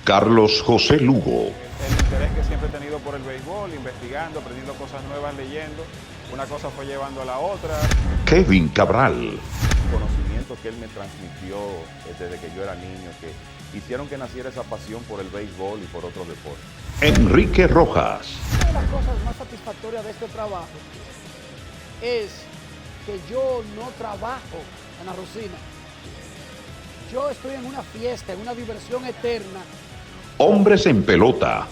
Carlos José Lugo. El interés que siempre he tenido por el béisbol, investigando, aprendiendo cosas nuevas, leyendo. Una cosa fue llevando a la otra. Kevin Cabral. Conocimientos que él me transmitió desde que yo era niño, que hicieron que naciera esa pasión por el béisbol y por otros deportes. Enrique Rojas. Una de las cosas más satisfactorias de este trabajo es que yo no trabajo en la Rosina. Yo estoy en una fiesta, en una diversión eterna. Hombres en pelota.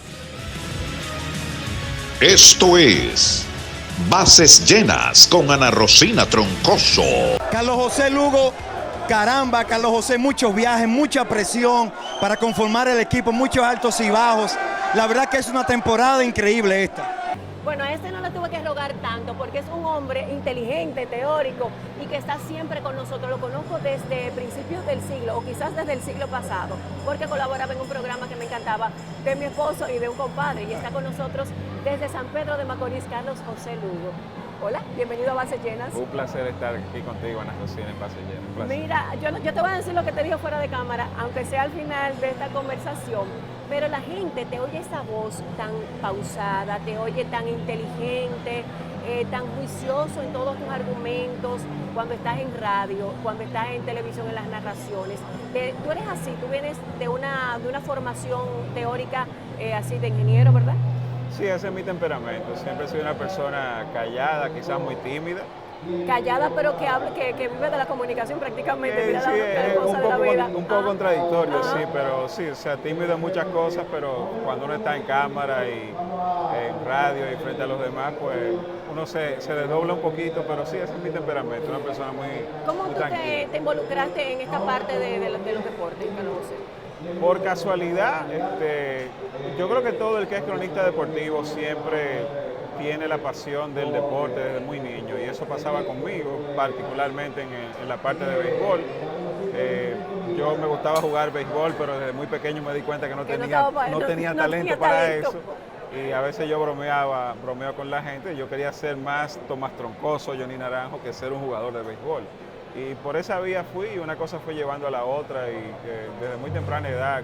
Esto es Bases Llenas con Ana Rosina Troncoso. Carlos José Lugo, caramba, Carlos José, muchos viajes, mucha presión para conformar el equipo, muchos altos y bajos. La verdad que es una temporada increíble esta. Bueno, a este no le tuve que rogar tanto porque es un hombre inteligente, teórico y que está siempre con nosotros. Lo conozco desde principios del siglo o quizás desde el siglo pasado porque colaboraba en un programa que me encantaba de mi esposo y de un compadre y está con nosotros desde San Pedro de Macorís, Carlos José Lugo. Hola, bienvenido a Bases Llenas. Un placer estar aquí contigo, Ana Rosina, en Bases Llenas. Un placer. Mira, yo te voy a decir lo que te dije fuera de cámara, aunque sea al final de esta conversación, pero la gente te oye esa voz tan pausada, te oye tan inteligente, tan juicioso en todos tus argumentos, cuando estás en radio, cuando estás en televisión, en las narraciones. Tú eres así, tú vienes de una formación teórica así de ingeniero, ¿verdad? Sí, ese es mi temperamento. Siempre he sido una persona callada, quizás muy tímida. Callada, pero que vive de la comunicación prácticamente. Mira Sí, la cosa de la vida. un poco contradictorio, sí, pero sí, o sea, tímido en muchas cosas, pero cuando uno está en cámara y en radio y frente a los demás, pues uno se desdobla un poquito, pero sí, ese es mi temperamento, una persona muy ¿Cómo muy tú te involucraste en esta parte de los deportes, Carlos José? Por casualidad, yo creo que todo el que es cronista deportivo siempre tiene la pasión del deporte desde muy niño y eso pasaba conmigo, particularmente en la parte de béisbol. Yo me gustaba jugar béisbol, pero desde muy pequeño me di cuenta que no tenía talento para eso. Y a veces yo bromeo con la gente. Yo quería ser más Tomás Troncoso, Johnny Naranjo, que ser un jugador de béisbol. Y por esa vía fui y una cosa fue llevando a la otra y desde muy temprana edad,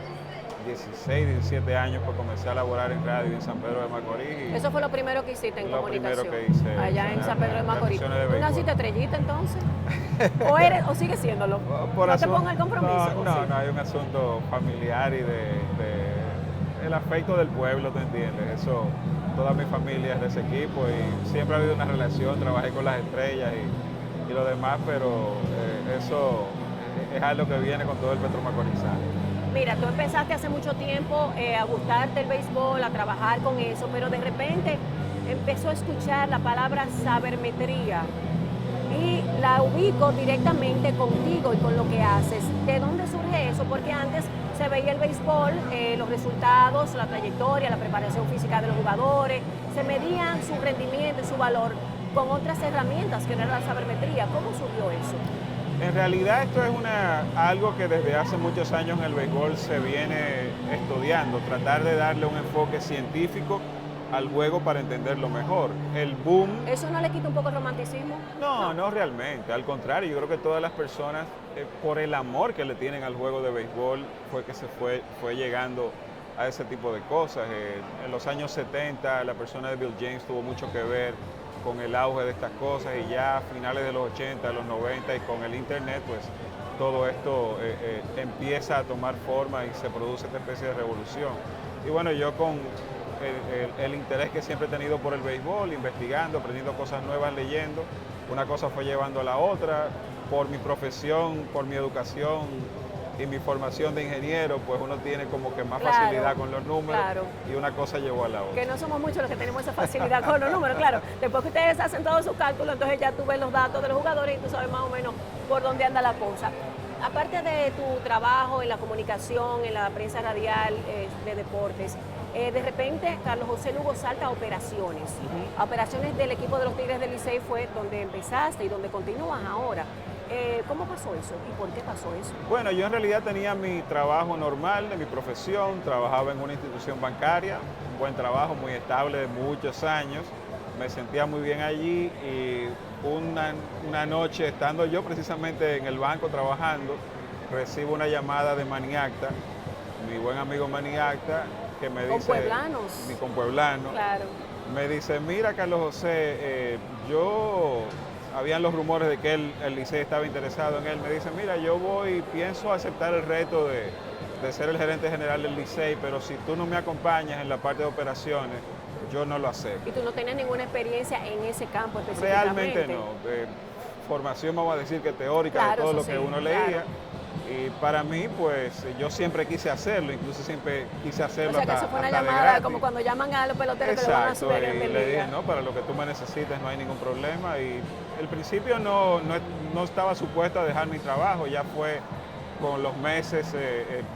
16, 17 años, pues comencé a laborar en radio en San Pedro de Macorís. Eso fue lo primero que hiciste en comunicación. Lo primero que hice. Allá en San Pedro de Macorís. ¿Tú béisbol. naciste estrellita entonces? ¿O sigues siéndolo? ¿No te pongas el compromiso? No, hay un asunto familiar y el afecto del pueblo, ¿te entiendes? Eso, toda mi familia es de ese equipo y siempre ha habido una relación, trabajé con las estrellas y lo demás, pero eso es algo que viene con todo el Petro Macorizano. Mira, tú empezaste hace mucho tiempo a gustarte el béisbol, a trabajar con eso, pero de repente empezó a escuchar la palabra sabermetría y la ubico directamente contigo y con lo que haces. ¿De dónde surge eso? Porque antes se veía el béisbol, los resultados, la trayectoria, la preparación física de los jugadores, se medían su rendimiento y su valor con otras herramientas que no era la sabermetría. ¿Cómo surgió eso? En realidad esto es algo que desde hace muchos años en el béisbol se viene estudiando, tratar de darle un enfoque científico al juego para entenderlo mejor. El boom... ¿Eso no le quita un poco el romanticismo? No realmente, al contrario, yo creo que todas las personas, por el amor que le tienen al juego de béisbol, fue que se fue llegando a ese tipo de cosas. En los años 70 la persona de Bill James tuvo mucho que ver con el auge de estas cosas y ya a finales de los 80, de los 90 y con el internet, pues todo esto empieza a tomar forma y se produce esta especie de revolución. Y bueno, yo con el interés que siempre he tenido por el béisbol, investigando, aprendiendo cosas nuevas, leyendo, una cosa fue llevando a la otra, por mi profesión, por mi educación y mi formación de ingeniero, pues uno tiene como que más facilidad con los números y una cosa llevó a la otra. Que no somos muchos los que tenemos esa facilidad con los números, claro. Después que ustedes hacen todos sus cálculos, entonces ya tú ves los datos de los jugadores y tú sabes más o menos por dónde anda la cosa. Aparte de tu trabajo en la comunicación, en la prensa radial de deportes, de repente Carlos José Lugo salta a operaciones. A operaciones del equipo de los Tigres del Licey fue donde empezaste y donde continúas ahora. ¿Cómo pasó eso y por qué pasó eso? Bueno, yo en realidad tenía mi trabajo normal de mi profesión, trabajaba en una institución bancaria, un buen trabajo muy estable de muchos años, me sentía muy bien allí y una noche estando yo precisamente en el banco trabajando, recibo una llamada de Maniacta, mi buen amigo Manny Acta, que me dice... Con pueblanos. Mi compueblano. Claro. Me dice, mira Carlos José, habían los rumores de que el Licey estaba interesado en él. Me dice, mira, pienso aceptar el reto de ser el gerente general del Licey, pero si tú no me acompañas en la parte de operaciones, yo no lo acepto. ¿Y tú no tenías ninguna experiencia en ese campo específicamente? Realmente no. Formación, vamos a decir que teórica, claro, de todo lo sí, que uno leía. Claro. Y para mí, pues, yo siempre quise hacerlo, incluso siempre quise hacerlo. O sea, que eso fue una llamada como cuando llaman a los peloteros. Exacto, que lo van a subir a y Grandes le dije, Ligas. no, para lo que tú me necesites no hay ningún problema. Y al principio no estaba supuesto a dejar mi trabajo, ya fue con los meses,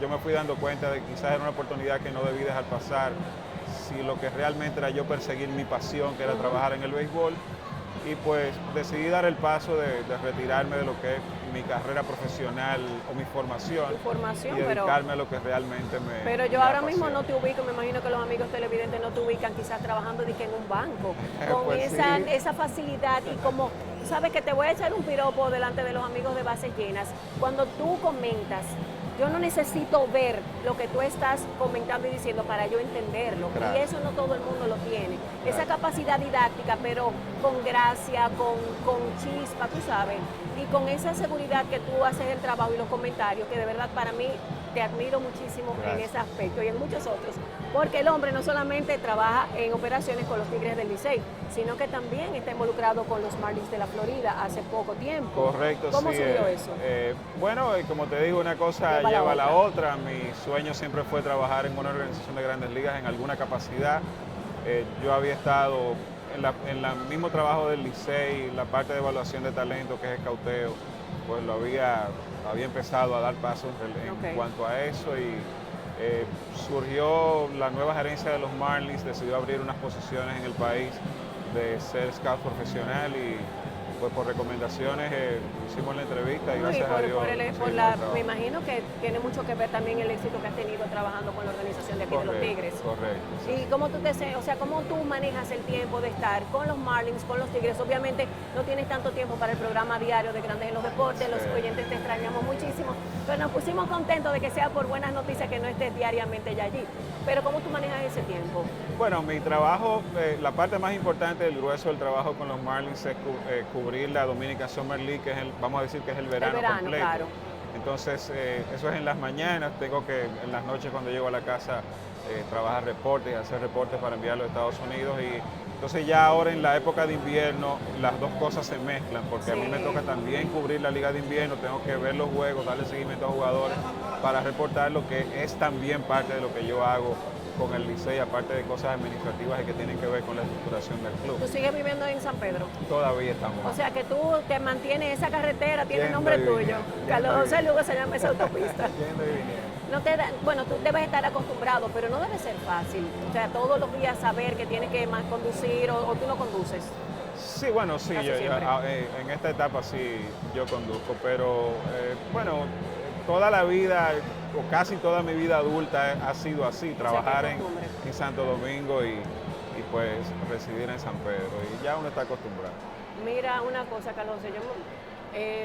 yo me fui dando cuenta de que quizás era una oportunidad que no debí dejar pasar, si lo que realmente era yo perseguir mi pasión, que era trabajar en el béisbol. Y pues decidí dar el paso de retirarme de lo que es mi carrera profesional o mi formación. Tu formación, y dedicarme a lo que realmente me Pero yo me ahora mismo apasiona. no te ubico, me imagino que los amigos televidentes no te ubican quizás trabajando en un banco, con Pues esa facilidad y como, sabes que te voy a echar un piropo delante de los amigos de Bases Llenas. Cuando tú comentas, yo no necesito ver lo que tú estás comentando y diciendo para yo entenderlo. Claro. Y eso no todo el mundo lo tiene. Claro. Esa capacidad didáctica, pero con gracia, con chispa, tú sabes, y con esa seguridad que tú haces el trabajo y los comentarios, que de verdad para mí te admiro muchísimo en ese aspecto y en muchos otros. Porque el hombre no solamente trabaja en operaciones con los Tigres del Licey, sino que también está involucrado con los Marlins de la Florida hace poco tiempo. Correcto, ¿Cómo sí. surgió eso? Bueno, como te digo, una cosa lleva a la otra. Mi sueño siempre fue trabajar en una organización de Grandes Ligas en alguna capacidad. Yo había estado en el mismo trabajo del Licey, la parte de evaluación de talento, que es escauteo, pues lo había empezado a dar pasos en cuanto a eso y surgió la nueva gerencia de los Marlins, decidió abrir unas posiciones en el país de ser scout profesional y pues por recomendaciones hicimos la entrevista y gracias a Dios. Me imagino que tiene mucho que ver también el éxito que has tenido trabajando con la organización de aquí de los Tigres. Correcto. Sí. ¿Y cómo cómo tú manejas el tiempo de estar con los Marlins, con los Tigres? Obviamente no tienes tanto tiempo para el programa diario de Grandes en los Deportes, los oyentes te extrañamos muchísimo, pero nos pusimos contentos de que sea por buenas noticias que no estés diariamente ya allí. Pero ¿cómo tú manejas ese tiempo? Bueno, mi trabajo, la parte más importante del grueso del trabajo con los Marlins es cubrir la Dominican Summer League, que es vamos a decir que es el verano completo. Claro. Entonces, eso es en las mañanas, tengo que en las noches cuando llego a la casa trabajar reportes, hacer reportes para enviarlos a Estados Unidos y entonces ya ahora en la época de invierno las dos cosas se mezclan porque a mí me toca también cubrir la liga de invierno, tengo que ver los juegos, darle seguimiento a jugadores para reportar lo que es también parte de lo que yo hago con el Licey, aparte de cosas administrativas y que tienen que ver con la estructuración del club. ¿Tú sigues viviendo en San Pedro? Todavía estamos. O sea que tú te mantienes, esa carretera tiene nombre tuyo. Carlos José Lugo se llama esa autopista. No te da, bueno, tú debes estar acostumbrado, pero no debe ser fácil. O sea, todos los días saber que tienes que más conducir o tú no conduces. Sí, bueno, sí, en esta etapa sí yo conduzco, pero bueno, toda la vida o casi toda mi vida adulta ha sido así, trabajar en Santo Domingo y pues residir en San Pedro y ya uno está acostumbrado. Mira una cosa, Carlos,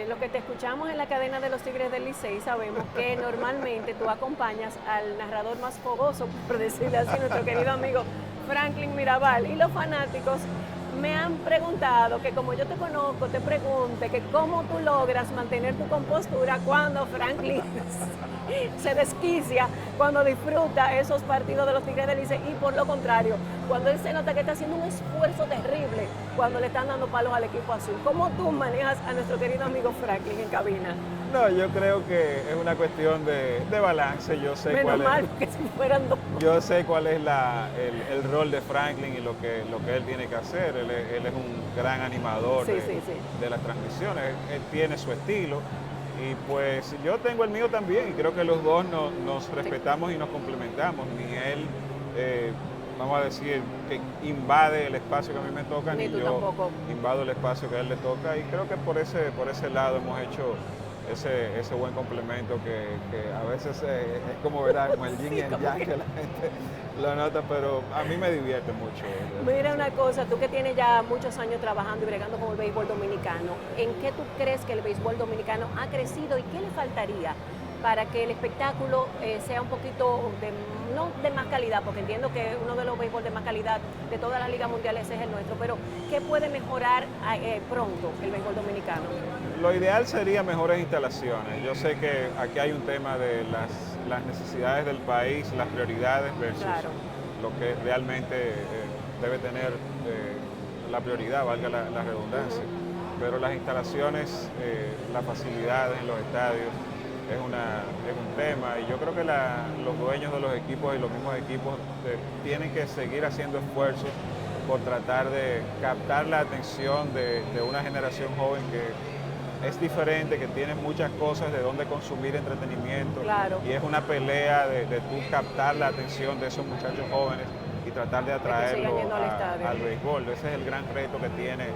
lo que te escuchamos en la cadena de los Tigres del Licey, sabemos que normalmente tú acompañas al narrador más fogoso, por decirlo así, nuestro querido amigo Franklin Mirabal, y los fanáticos me han preguntado que como yo te conozco, te pregunte que cómo tú logras mantener tu compostura cuando Franklin se desquicia, cuando disfruta esos partidos de los Tigres del Licey y por lo contrario, cuando él se nota que está haciendo un esfuerzo terrible cuando le están dando palos al equipo azul. ¿Cómo tú manejas a nuestro querido amigo Franklin en cabina? No, yo creo que es una cuestión de balance. Yo sé Menos cuál mal es, que si fueran dos. Yo sé cuál es el rol de Franklin y lo que él tiene que hacer. Él es un gran animador de las transmisiones. Él tiene su estilo y pues yo tengo el mío también y creo que los dos nos respetamos y nos complementamos. Ni él, vamos a decir, que invade el espacio que a mí me toca, ni yo tampoco invado el espacio que a él le toca y creo que por ese lado hemos hecho ese buen complemento que a veces es como, ¿verdad? Como el yin y el yang que la gente lo nota, pero a mí me divierte mucho. Mira una cosa, tú que tienes ya muchos años trabajando y bregando con el béisbol dominicano, ¿en qué tú crees que el béisbol dominicano ha crecido y qué le faltaría para que el espectáculo sea un poquito, no de más calidad, porque entiendo que uno de los béisbol de más calidad de todas las ligas mundiales es el nuestro, pero ¿qué puede mejorar pronto el béisbol dominicano? Lo ideal sería mejores instalaciones. Yo sé que aquí hay un tema de las necesidades del país, las prioridades versus lo que realmente debe tener la prioridad, valga la redundancia. Pero las instalaciones, las facilidades en los estadios, es un tema, y yo creo que los dueños de los equipos y los mismos equipos tienen que seguir haciendo esfuerzos por tratar de captar la atención de una generación joven que es diferente, que tiene muchas cosas de dónde consumir entretenimiento, y es una pelea de tú captar la atención de esos muchachos jóvenes y tratar de atraerlo al béisbol. Ese es el gran reto que tiene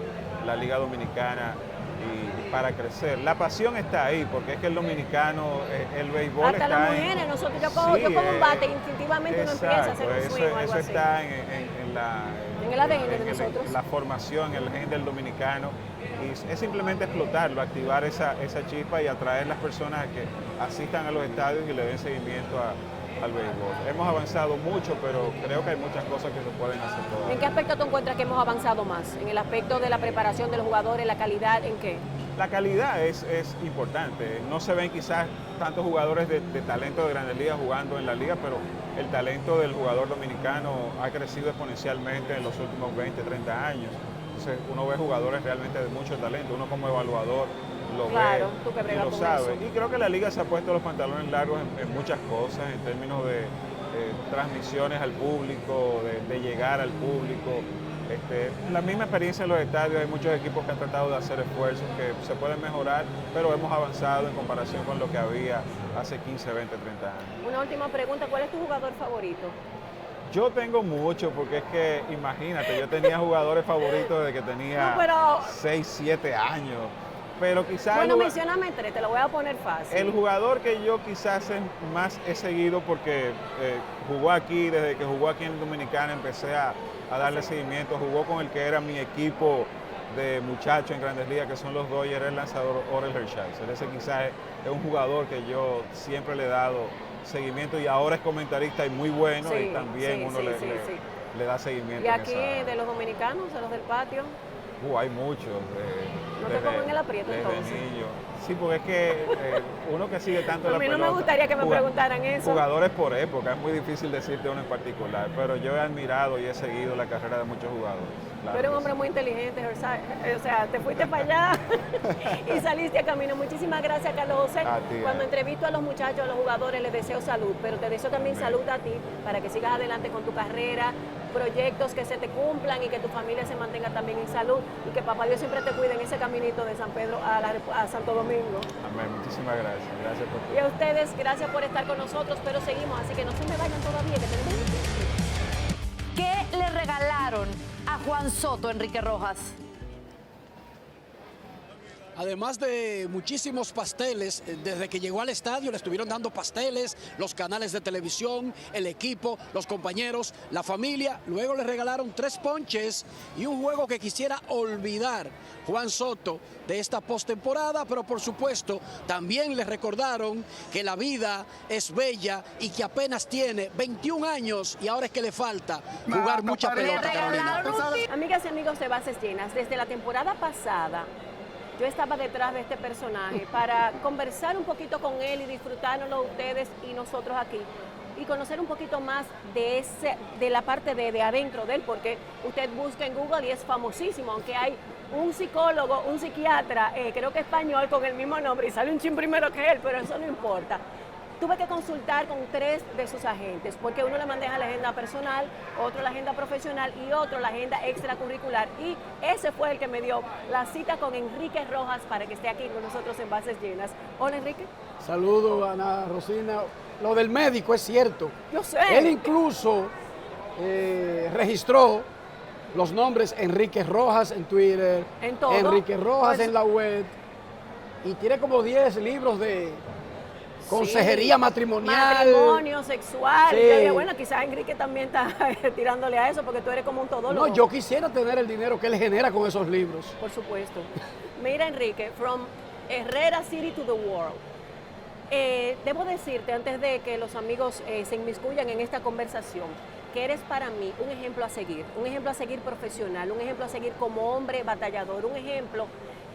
la Liga Dominicana y para crecer. La pasión está ahí, porque es que el dominicano, el béisbol hasta está las mujeres, nosotros, yo como un bate, instintivamente uno empieza a hacer un swing o algo eso así. Está en el ADN de nosotros. La formación, el gen del dominicano, y es simplemente explotarlo, activar esa chispa y atraer las personas a que asistan a los estadios y le den seguimiento al béisbol. Hemos avanzado mucho, pero creo que hay muchas cosas que se pueden hacer todavía. ¿En qué aspecto tú encuentras que hemos avanzado más? ¿En el aspecto de la preparación de los jugadores, la calidad, en qué? La calidad es importante. No se ven quizás tantos jugadores de talento de Grandes Ligas jugando en la liga, pero el talento del jugador dominicano ha crecido exponencialmente en los últimos 20, 30 años. Entonces uno ve jugadores realmente de mucho talento, uno como evaluador lo claro, ve tú que y lo sabe. Y creo que la liga se ha puesto los pantalones largos en muchas cosas, en términos de transmisiones al público, de llegar al público. La misma experiencia en los estadios, hay muchos equipos que han tratado de hacer esfuerzos que se pueden mejorar, pero hemos avanzado en comparación con lo que había hace 15, 20, 30 años. Una última pregunta, ¿cuál es tu jugador favorito? Yo tengo mucho, porque es que, imagínate, yo tenía jugadores favoritos desde que tenía 6, 7 años. Pero quizás... Bueno, mencióname 3, te lo voy a poner fácil. El jugador que yo quizás más he seguido, porque jugó aquí, desde que jugó aquí en Dominicana empecé a darle seguimiento, jugó con el que era mi equipo de muchachos en Grandes Ligas, que son los Dodgers, el lanzador Orel Hershiser. Ese quizás es un jugador que yo siempre le he dado seguimiento, y ahora es comentarista y muy bueno, y también uno le da seguimiento. ¿Y aquí de los dominicanos, de los del patio? Hay muchos. ¿No te pongo en el aprieto entonces? Niño. Sí, porque es que uno que sigue tanto la pelota... A mí no me gustaría que me preguntaran eso. Jugadores por época, es muy difícil decirte uno en particular, pero yo he admirado y he seguido la carrera de muchos jugadores. Claro, tú eres un hombre muy inteligente, o sea, te fuiste para allá y saliste a camino. Muchísimas gracias, Carlos José. A ti, Cuando entrevisto a los muchachos, a los jugadores, les deseo salud, pero te deseo también salud a ti, para que sigas adelante con tu carrera, proyectos que se te cumplan y que tu familia se mantenga también en salud, y que papá Dios siempre te cuide en ese caminito de San Pedro a Santo Domingo. Amén, muchísimas gracias. Gracias por tu... Y a ustedes, gracias por estar con nosotros, pero seguimos, así que no se me vayan todavía, que tenemos un tiempo. ¿Qué le regalaron a Juan Soto, Enrique Rojas? Además de muchísimos pasteles, desde que llegó al estadio le estuvieron dando pasteles, los canales de televisión, el equipo, los compañeros, la familia. Luego le regalaron 3 ponches y un juego que quisiera olvidar Juan Soto de esta postemporada, pero por supuesto también le recordaron que la vida es bella y que apenas tiene 21 años y ahora es que le falta jugar mucha pelota, Carolina. Amigas y amigos de Bases Llenas, desde la temporada pasada yo estaba detrás de este personaje para conversar un poquito con él y disfrutárnoslo ustedes y nosotros aquí, y conocer un poquito más de la parte de adentro de él, porque usted busca en Google y es famosísimo, aunque hay un psicólogo, un psiquiatra, creo que español, con el mismo nombre, y sale un chin primero que él, pero eso no importa. Tuve que consultar con 3 de sus agentes, porque uno le maneja la agenda personal, otro la agenda profesional y otro la agenda extracurricular. Y ese fue el que me dio la cita con Enrique Rojas para que esté aquí con nosotros en Bases Llenas. Hola, Enrique. Saludos, Ana Rosina. Lo del médico es cierto. Yo sé. Él incluso registró los nombres Enrique Rojas en Twitter, en todo. Enrique Rojas pues, en la web, y tiene como 10 libros de consejería matrimonial. Matrimonio, sexual. Sí. Y yo dije, bueno, quizás Enrique también está tirándole a eso, porque tú eres como un todólogo. No, yo quisiera tener el dinero que él genera con esos libros. Por supuesto. Mira, Enrique, from Herrera City to the world. Debo decirte, antes de que los amigos se inmiscuyan en esta conversación, que eres para mí un ejemplo a seguir profesional, un ejemplo a seguir como hombre batallador, un ejemplo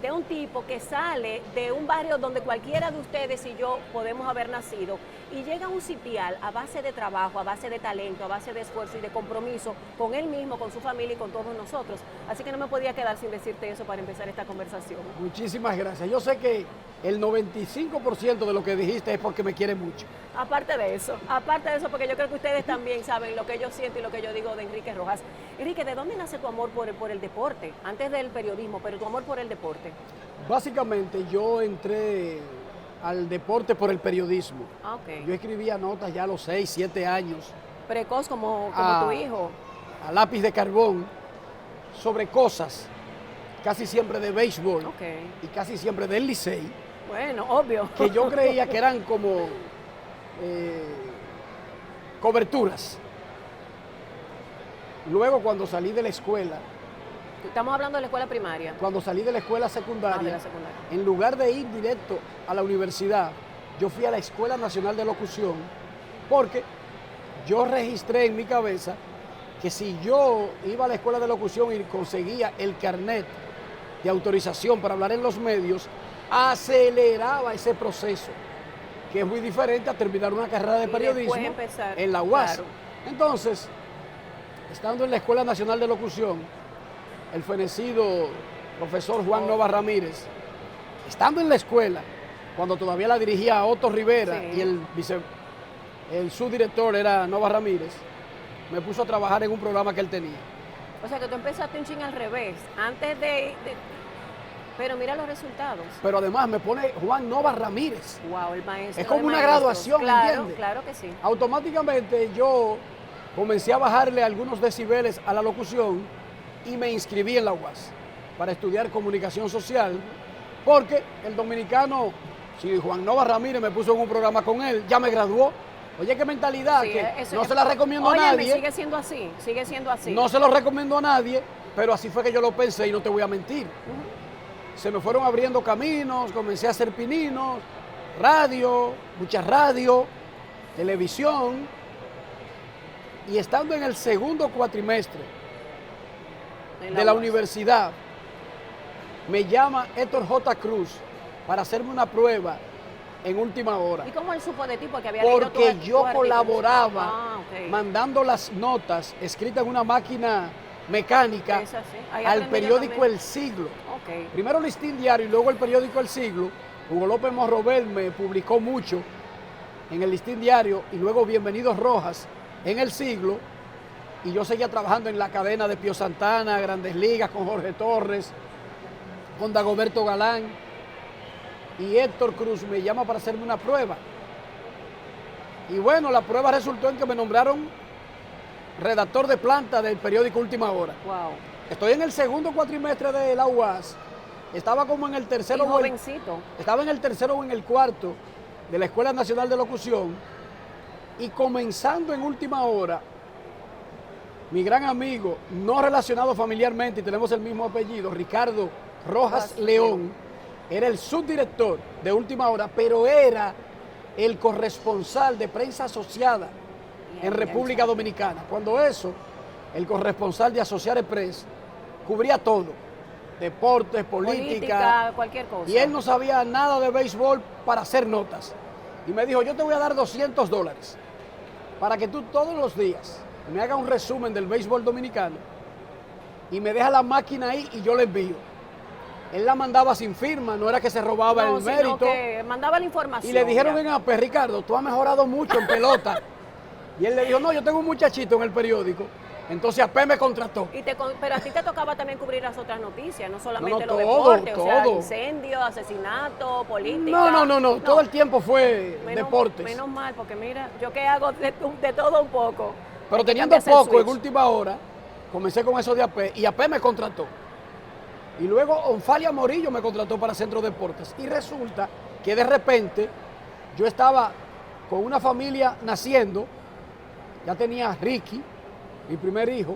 de un tipo que sale de un barrio donde cualquiera de ustedes y yo podemos haber nacido y llega a un sitial a base de trabajo, a base de talento, a base de esfuerzo y de compromiso con él mismo, con su familia y con todos nosotros. Así que no me podía quedar sin decirte eso para empezar esta conversación. Muchísimas gracias. Yo sé que el 95% de lo que dijiste es porque me quiere mucho. Aparte de eso, porque yo creo que ustedes también saben lo que yo siento y lo que yo digo de Enrique Rojas. Enrique, ¿de dónde nace tu amor por el deporte? Antes del periodismo, pero tu amor por el deporte. Básicamente yo entré al deporte por el periodismo. Ah, ok. Yo escribía notas ya a los 6, 7 años. Precoz como tu hijo. A lápiz de carbón sobre cosas, casi siempre de béisbol y casi siempre del Licey. Bueno, obvio. Que yo creía que eran como coberturas. Luego cuando salí de la escuela, estamos hablando de la escuela primaria. Cuando salí de la escuela secundaria, de la secundaria, en lugar de ir directo a la universidad, yo fui a la Escuela Nacional de Locución porque yo registré en mi cabeza que si yo iba a la Escuela de Locución y conseguía el carnet de autorización para hablar en los medios, aceleraba ese proceso, que es muy diferente a terminar una carrera de periodismo en la UAS. Claro. Entonces, estando en la Escuela Nacional de Locución, el fenecido profesor Juan Nova Ramírez, estando en la escuela, cuando todavía la dirigía Otto Rivera y el subdirector era Nova Ramírez, me puso a trabajar en un programa que él tenía. O sea que tú empezaste un ching al revés, antes pero mira los resultados. Pero además me pone Juan Nova Ramírez. Wow, el maestro. Es como una graduación, claro, ¿entiendes? Claro que sí. Automáticamente yo comencé a bajarle algunos decibeles a la locución y me inscribí en la UAS para estudiar comunicación social, porque el dominicano, si Juan Nova Ramírez me puso en un programa con él, ya me graduó. Oye, qué mentalidad, que no se la recomiendo a nadie. Sigue siendo así. No se lo recomiendo a nadie, pero así fue que yo lo pensé y no te voy a mentir. Se me fueron abriendo caminos, comencé a hacer pininos, radio, mucha radio, televisión, y estando en el segundo cuatrimestre de la universidad, me llama Héctor J. Cruz para hacerme una prueba en última hora. ¿Y cómo él supo de ti? Porque había Porque yo colaboraba mandando las notas escritas en una máquina mecánica al periódico El Siglo. Primero el Listín Diario y luego el periódico El Siglo. Hugo López Morrobel me publicó mucho en el Listín Diario y luego Bienvenidos Rojas en El Siglo. Y yo seguía trabajando en la cadena de Pío Santana, Grandes Ligas, con Jorge Torres, con Dagoberto Galán. Y Héctor Cruz me llama para hacerme una prueba. Y bueno, la prueba resultó en que me nombraron redactor de planta del periódico Última Hora. Wow. Estoy en el segundo cuatrimestre de la UAS. Estaba como en el tercero. Estaba en el tercero o en el cuarto de la Escuela Nacional de Locución. Y comenzando en Última Hora, mi gran amigo, no relacionado familiarmente y tenemos el mismo apellido, Ricardo Rojas León, era el subdirector de Última Hora, pero era el corresponsal de prensa asociada en República Dominicana. Cuando eso, el corresponsal de Associated Press cubría todo, deportes, política, cualquier cosa. Y él no sabía nada de béisbol para hacer notas. Y me dijo, yo te voy a dar $200 para que tú todos los días me hagas un resumen del béisbol dominicano y me deja la máquina ahí y yo le envío. Él la mandaba sin firma, no era que se robaba el mérito. Que mandaba la información. Y le dijeron, venga, pues Ricardo, tú has mejorado mucho en pelota. Y él le dijo, no, yo tengo un muchachito en el periódico. Entonces AP me contrató. Pero a ti te tocaba también cubrir las otras noticias, no solamente los deportes, o sea, incendios, asesinatos, política. No, todo el tiempo fue deportes. Menos mal, porque mira, yo que hago de todo un poco. Pero teniendo poco en Última Hora, comencé con eso de AP y AP me contrató. Y luego Onfalia Morillo me contrató para Centro Deportes. Y resulta que de repente yo estaba con una familia naciendo, ya tenía Ricky, mi primer hijo,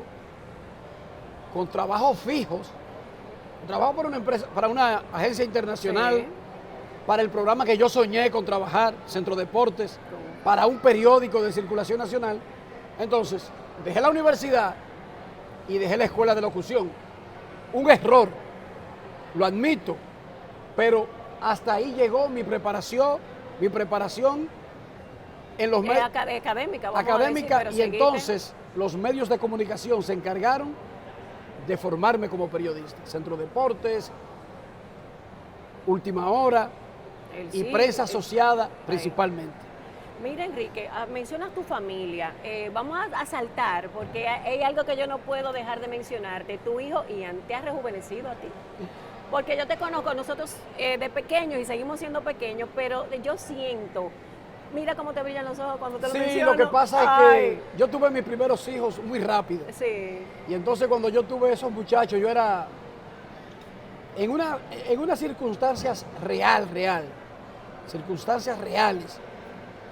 con trabajos fijos. Trabajo para una empresa, para una agencia internacional, para el programa que yo soñé con trabajar, Centro Deportes, para un periódico de circulación nacional. Entonces, dejé la universidad y dejé la escuela de locución. Un error, lo admito, pero hasta ahí llegó mi preparación en los medios académica, vamos académica, a decir, y entonces los medios de comunicación se encargaron de formarme como periodista. Centro Deportes, Última Hora y prensa asociada principalmente. Mira, Enrique, mencionas tu familia. Vamos a saltar, porque hay algo que yo no puedo dejar de mencionarte. Tu hijo Ian te ha rejuvenecido a ti. Porque yo te conozco, nosotros de pequeños y seguimos siendo pequeños, pero yo siento, mira cómo te brillan los ojos cuando te lo menciono. Sí, lo que pasa es que yo tuve mis primeros hijos muy rápido. Sí. Y entonces cuando yo tuve esos muchachos, yo era en unas circunstancias circunstancias reales.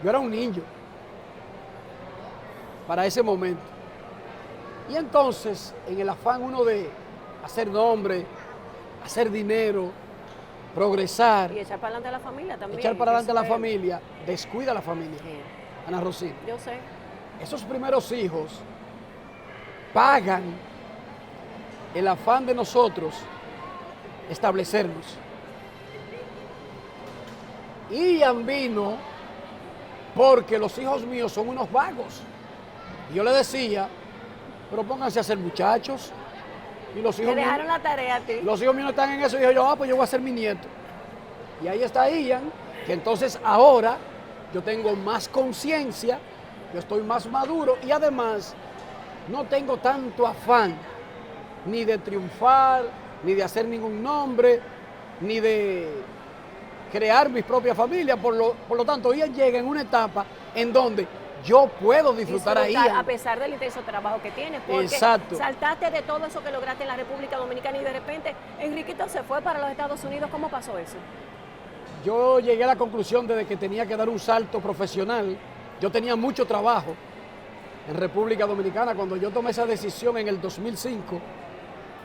Yo era un niño para ese momento. Y entonces, en el afán uno de hacer nombre, hacer dinero, progresar. Y echar para adelante a la familia también. Echar para adelante a la familia, descuida a la familia. Sí. Ana Rosina. Yo sé. Esos primeros hijos pagan el afán de nosotros establecernos. Ian vino porque los hijos míos son unos vagos. Y yo le decía, pero pónganse a ser muchachos. Y los hijos Te dejaron míos, la tarea a ti. los hijos míos no están en eso. Y dije yo, pues yo voy a ser mi nieto. Y ahí está Ian, que entonces ahora yo tengo más conciencia, yo estoy más maduro y además no tengo tanto afán ni de triunfar, ni de hacer ningún nombre, ni de crear mi propia familia. Por lo tanto, Ian llega en una etapa en donde yo puedo disfrutar a Ian. A pesar del intenso trabajo que tienes, porque Exacto. saltaste de todo eso que lograste en la República Dominicana y de repente Enriquito se fue para los Estados Unidos. ¿Cómo pasó eso? Yo llegué a la conclusión de que tenía que dar un salto profesional. Yo tenía mucho trabajo en República Dominicana. Cuando yo tomé esa decisión en el 2005,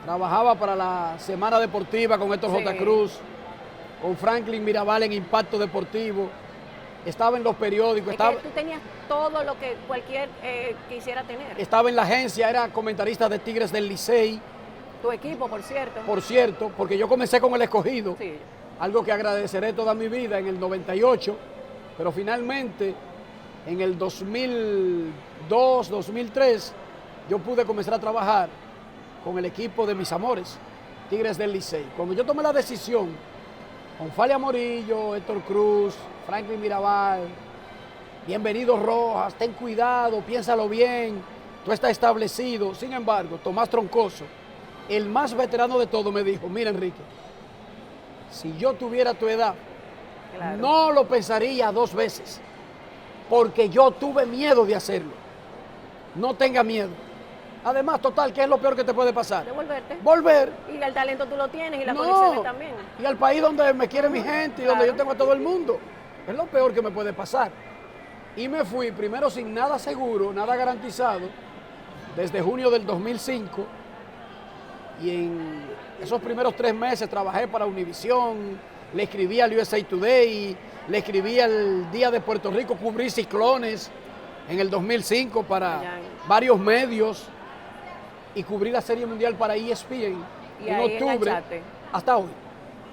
trabajaba para la Semana Deportiva con Héctor J. Cruz, con Franklin Mirabal en Impacto Deportivo, estaba en los periódicos. Es que tú tenías todo lo que cualquier quisiera tener. Estaba en la agencia, era comentarista de Tigres del Licey. Tu equipo, por cierto. Por cierto, porque yo comencé con el Escogido, Sí. algo que agradeceré toda mi vida en el 98, pero finalmente en el 2002, 2003, yo pude comenzar a trabajar con el equipo de mis amores, Tigres del Licey. Cuando yo tomé la decisión, con Falia Morillo, Héctor Cruz, Franklin Mirabal, bienvenido Rojas, ten cuidado, piénsalo bien, tú estás establecido. Sin embargo, Tomás Troncoso, el más veterano de todo, me dijo, mira Enrique, si yo tuviera tu edad, Claro. no lo pensaría dos veces, porque yo tuve miedo de hacerlo. No tenga miedo. Además, total, ¿qué es lo peor que te puede pasar? Devolverte. Volver. Y el talento tú lo tienes y las condiciones No, también. y al país donde me quiere mi gente y donde Claro. yo tengo a todo el mundo. Es lo peor que me puede pasar. Y me fui primero sin nada seguro, nada garantizado, desde junio del 2005. Y en esos primeros 3 meses trabajé para Univisión, le escribí al USA Today, le escribí al Día de Puerto Rico, cubrí ciclones en el 2005 para varios medios y cubrí la Serie Mundial para ESPN Y en ahí octubre enganchaste. hasta hoy.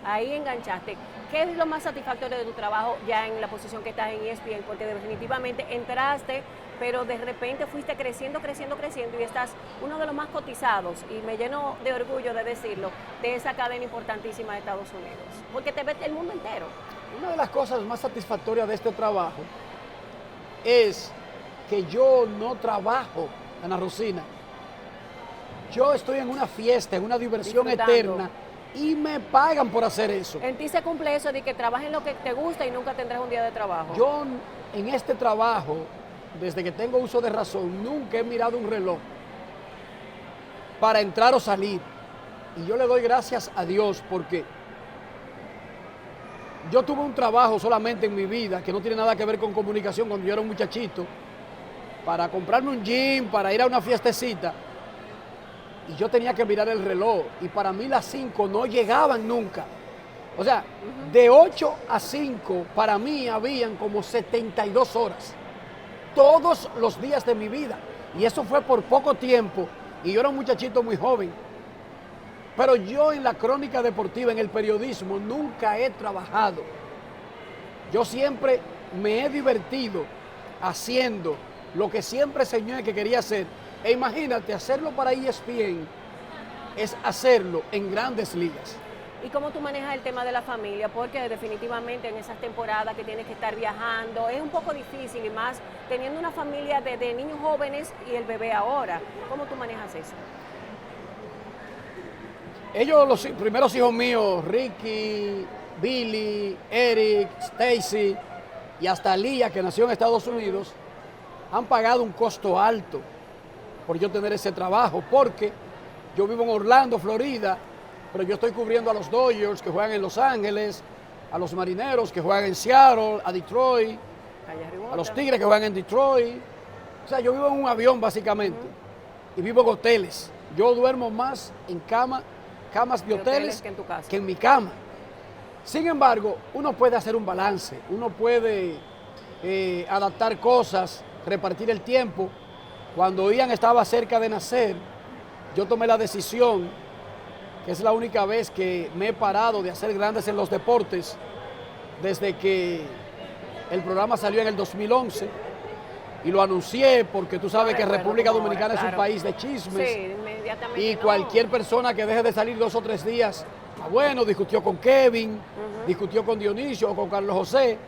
Ahí enganchaste. ¿Qué es lo más satisfactorio de tu trabajo ya en la posición que estás en ESPN? Porque definitivamente entraste, pero de repente fuiste creciendo y estás uno de los más cotizados, y me lleno de orgullo de decirlo, de esa cadena importantísima de Estados Unidos, porque te ve el mundo entero. Una de las cosas más satisfactorias de este trabajo es que yo no trabajo, Ana Rosina. Yo estoy en una fiesta, en una diversión Disfrutando. eterna y me pagan por hacer eso. En ti se cumple eso de que trabajes en lo que te gusta y nunca tendrás un día de trabajo. Yo en este trabajo, desde que tengo uso de razón, nunca he mirado un reloj para entrar o salir. Y yo le doy gracias a Dios porque yo tuve un trabajo solamente en mi vida que no tiene nada que ver con comunicación cuando yo era un muchachito, para comprarme un gym, para ir a una fiestecita. Y yo tenía que mirar el reloj y para mí las 5 no llegaban nunca. O sea, de 8 a 5 para mí habían como 72 horas. Todos los días de mi vida. Y eso fue por poco tiempo. Y yo era un muchachito muy joven. Pero yo en la crónica deportiva, en el periodismo, nunca he trabajado. Yo siempre me he divertido haciendo lo que siempre soñé que quería hacer. E imagínate, hacerlo para ESPN es hacerlo en grandes ligas. ¿Y cómo tú manejas el tema de la familia? Porque definitivamente en esas temporadas que tienes que estar viajando es un poco difícil, y más teniendo una familia de niños jóvenes y el bebé ahora. ¿Cómo tú manejas eso? Ellos, los primeros hijos míos, Ricky, Billy, Eric, Stacy y hasta Lía, que nació en Estados Unidos, han pagado un costo alto por yo tener ese trabajo, porque yo vivo en Orlando, Florida, pero yo estoy cubriendo a los Dodgers que juegan en Los Ángeles, a los Marineros que juegan en Seattle, a Detroit, a los Tigres que juegan en Detroit. O sea, yo vivo en un avión básicamente y vivo en hoteles. Yo duermo más en camas de hoteles que en tu casa, que en mi cama. Sin embargo, uno puede hacer un balance, uno puede adaptar cosas, repartir el tiempo. Cuando Ian estaba cerca de nacer, yo tomé la decisión, que es la única vez que me he parado de hacer grandes en los deportes, desde que el programa salió en el 2011, y lo anuncié porque tú sabes que República Dominicana es un país de chismes. Sí, inmediatamente. Y cualquier persona que deje de salir 2 o 3 días, bueno, discutió con Kevin, discutió con Dionisio o con Carlos José.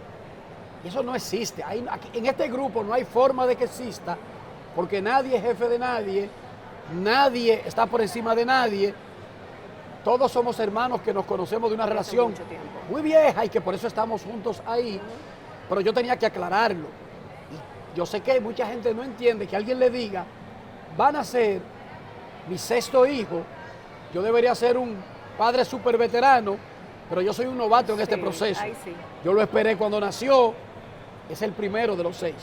Y eso no existe. En este grupo no hay forma de que exista, porque nadie es jefe de nadie, nadie está por encima de nadie. Todos somos hermanos que nos conocemos de una relación muy vieja y que por eso estamos juntos ahí. Pero yo tenía que aclararlo. Y yo sé que mucha gente no entiende que alguien le diga, van a ser mi 6º hijo, yo debería ser un padre súper veterano, pero yo soy un novato en este proceso. Yo lo esperé cuando nació, es el primero de los 6.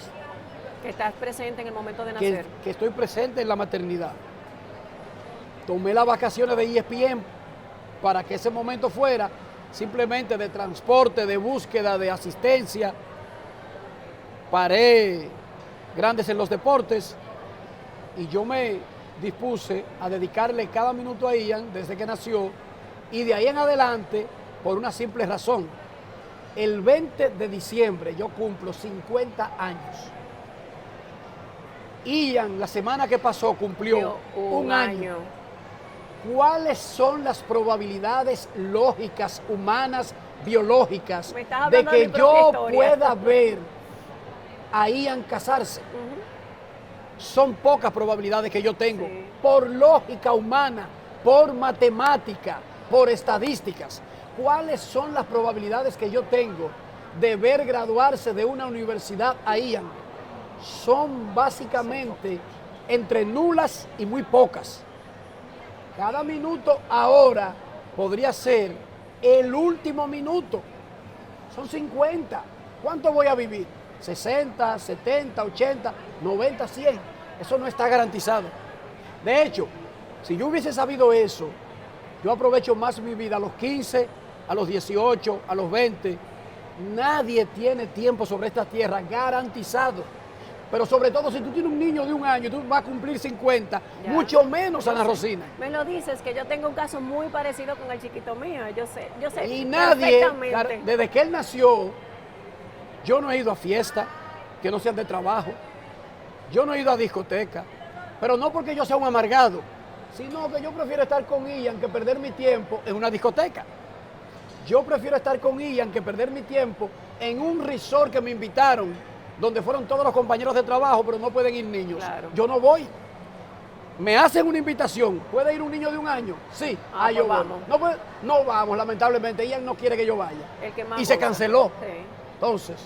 Que estás presente en el momento de nacer. Que estoy presente en la maternidad. Tomé las vacaciones de ESPN para que ese momento fuera simplemente de transporte, de búsqueda, de asistencia. Paré grandes en los deportes y yo me dispuse a dedicarle cada minuto a Ian desde que nació, y de ahí en adelante por una simple razón. El 20 de diciembre yo cumplo 50 años. Ian la semana que pasó cumplió un año. ¿Cuáles son las probabilidades lógicas, humanas, biológicas, de que yo pueda ver a Ian casarse? Son pocas probabilidades que yo tengo, por lógica humana, por matemática, por estadísticas. ¿Cuáles son las probabilidades que yo tengo de ver graduarse de una universidad a Ian? Son básicamente entre nulas y muy pocas. Cada minuto ahora podría ser el último minuto. Son 50. ¿Cuánto voy a vivir? 60, 70, 80, 90, 100. Eso no está garantizado. De hecho, si yo hubiese sabido eso, yo aprovecho más mi vida a los 15, a los 18, a los 20. Nadie tiene tiempo sobre esta tierra garantizado. Pero sobre todo si tú tienes un niño de 1 año y tú vas a cumplir 50, mucho menos, Ana Rosina. Me lo dices, que yo tengo un caso muy parecido con el chiquito mío, yo sé. Y nadie, desde que él nació, yo no he ido a fiesta, que no sean de trabajo, yo no he ido a discoteca, pero no porque yo sea un amargado, sino que yo prefiero estar con Ian que perder mi tiempo en una discoteca. Yo prefiero estar con Ian que perder mi tiempo en un resort que me invitaron, donde fueron todos los compañeros de trabajo, pero no pueden ir niños. Claro. Yo no voy. Me hacen una invitación. ¿Puede ir un niño de 1 año? Sí. Yo vamos. No vamos, lamentablemente. Ella no quiere que yo vaya. Y se canceló. Sí. Entonces,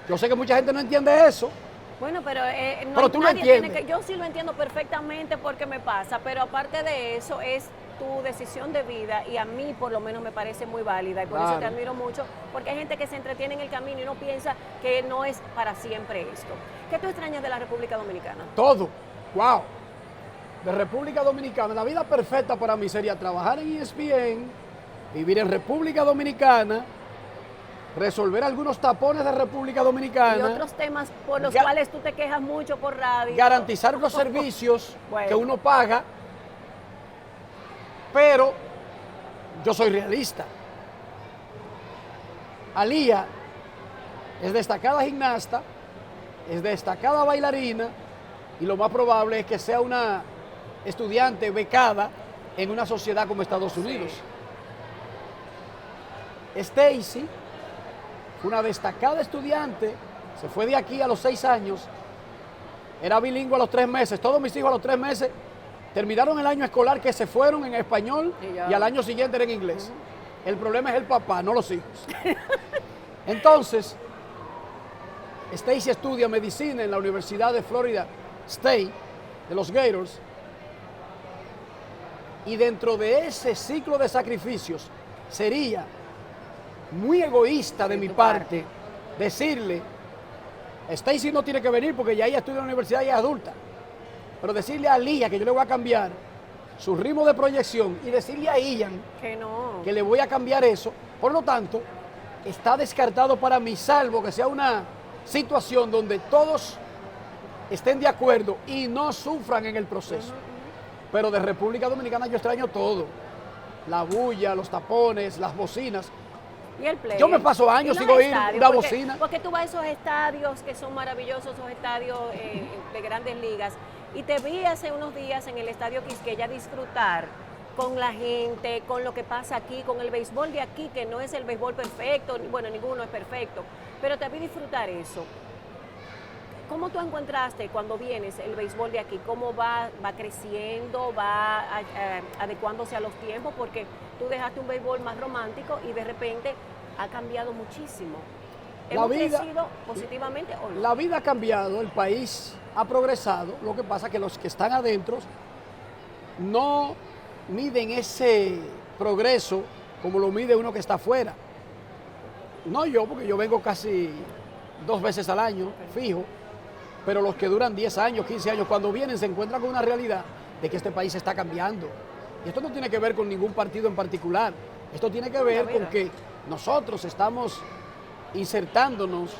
yo sé que mucha gente no entiende eso. Bueno, pero, pero tú lo entiendes. Yo sí lo entiendo perfectamente porque me pasa, pero aparte de eso es tu decisión de vida, y a mí por lo menos me parece muy válida, y por eso te admiro mucho, porque hay gente que se entretiene en el camino y no piensa que no es para siempre esto. ¿Qué tú extrañas de la República Dominicana? Todo. Wow. De República Dominicana, la vida perfecta para mí sería trabajar en ESPN, vivir en República Dominicana, resolver algunos tapones de República Dominicana. Y otros temas por los cuales tú te quejas mucho por radio. Garantizar los servicios bueno, que uno paga, pero yo soy realista. Alía es destacada gimnasta, es destacada bailarina y lo más probable es que sea una estudiante becada en una sociedad como Estados Unidos. Stacy fue una destacada estudiante, se fue de aquí a los 6 años, era bilingüe a los 3 meses, todos mis hijos a los 3 meses terminaron el año escolar que se fueron en español y al año siguiente era en inglés. El problema es el papá, no los hijos. Entonces, Stacy estudia medicina en la Universidad de Florida State, de los Gators, y dentro de ese ciclo de sacrificios sería muy egoísta de mi parte decirle, Stacy no tiene que venir porque ya ella estudia en la universidad y es adulta, pero decirle a Lía que yo le voy a cambiar su ritmo de proyección y decirle a Ian que le voy a cambiar eso, por lo tanto, está descartado para mí, salvo que sea una situación donde todos estén de acuerdo y no sufran en el proceso. Pero de República Dominicana yo extraño todo, la bulla, los tapones, las bocinas. ¿Y el play? Yo me paso años sin oír una bocina. Porque tú vas a esos estadios que son maravillosos, esos estadios de grandes ligas, y te vi hace unos días en el Estadio Quisqueya disfrutar con la gente, con lo que pasa aquí, con el béisbol de aquí, que no es el béisbol perfecto, bueno, ninguno es perfecto, pero te vi disfrutar eso. ¿Cómo tú encontraste cuando vienes el béisbol de aquí? ¿Cómo va creciendo, va adecuándose a los tiempos? Porque tú dejaste un béisbol más romántico y de repente ha cambiado muchísimo. ¿Hemos crecido positivamente o no? La vida ha cambiado, el país ha progresado, lo que pasa es que los que están adentro no miden ese progreso como lo mide uno que está afuera. No yo, porque yo vengo casi 2 veces al año, fijo, pero los que duran 10 años, 15 años, cuando vienen se encuentran con una realidad de que este país está cambiando. Y esto no tiene que ver con ningún partido en particular, esto tiene que ver con que nosotros estamos insertándonos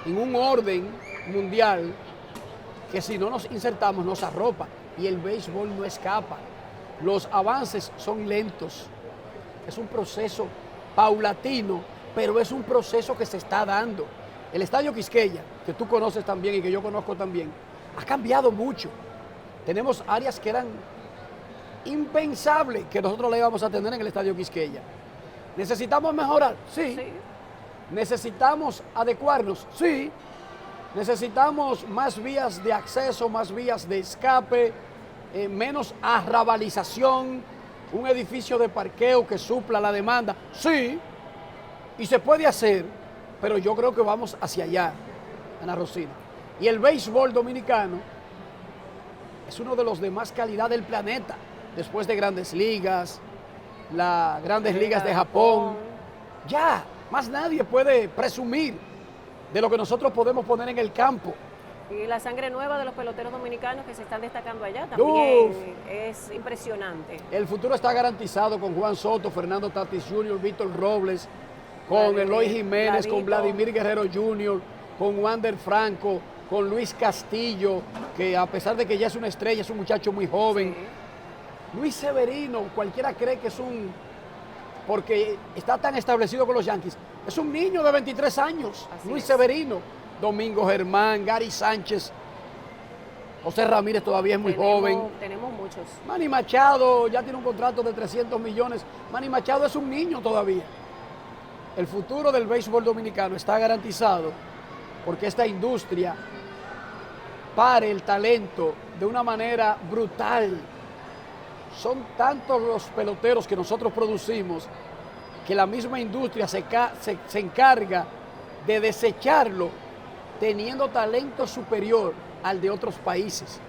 en un orden mundial que si no nos insertamos nos arropa, y el béisbol no escapa. Los avances son lentos, es un proceso paulatino, pero es un proceso que se está dando. El Estadio Quisqueya, que tú conoces también y que yo conozco también, ha cambiado mucho. Tenemos áreas que eran impensables que nosotros la íbamos a tener en el Estadio Quisqueya. ¿Necesitamos mejorar? Sí. ¿Necesitamos adecuarnos? Sí. ¿Necesitamos más vías de acceso, más vías de escape, menos arrabalización, un edificio de parqueo que supla la demanda? Sí. Y se puede hacer, pero yo creo que vamos hacia allá, Ana Rosina. Y el béisbol dominicano es uno de los de más calidad del planeta, después de Grandes Ligas, las Grandes Ligas de Japón. Ya, más nadie puede presumir de lo que nosotros podemos poner en el campo. Y la sangre nueva de los peloteros dominicanos que se están destacando allá también es impresionante. El futuro está garantizado con Juan Soto, Fernando Tatis Jr., Víctor Robles, con Eloy Jiménez, con Vladimir Guerrero Jr., con Wander Franco, con Luis Castillo, que a pesar de que ya es una estrella, es un muchacho muy joven. Sí. Luis Severino, cualquiera cree que es porque está tan establecido con los Yankees, es un niño de 23 años, Luis Severino. Domingo Germán, Gary Sánchez, José Ramírez todavía es muy joven. Tenemos muchos. Manny Machado ya tiene un contrato de 300 millones. Manny Machado es un niño todavía. El futuro del béisbol dominicano está garantizado porque esta industria pare el talento de una manera brutal. Son tantos los peloteros que nosotros producimos que la misma industria se encarga de desecharlo teniendo talento superior al de otros países,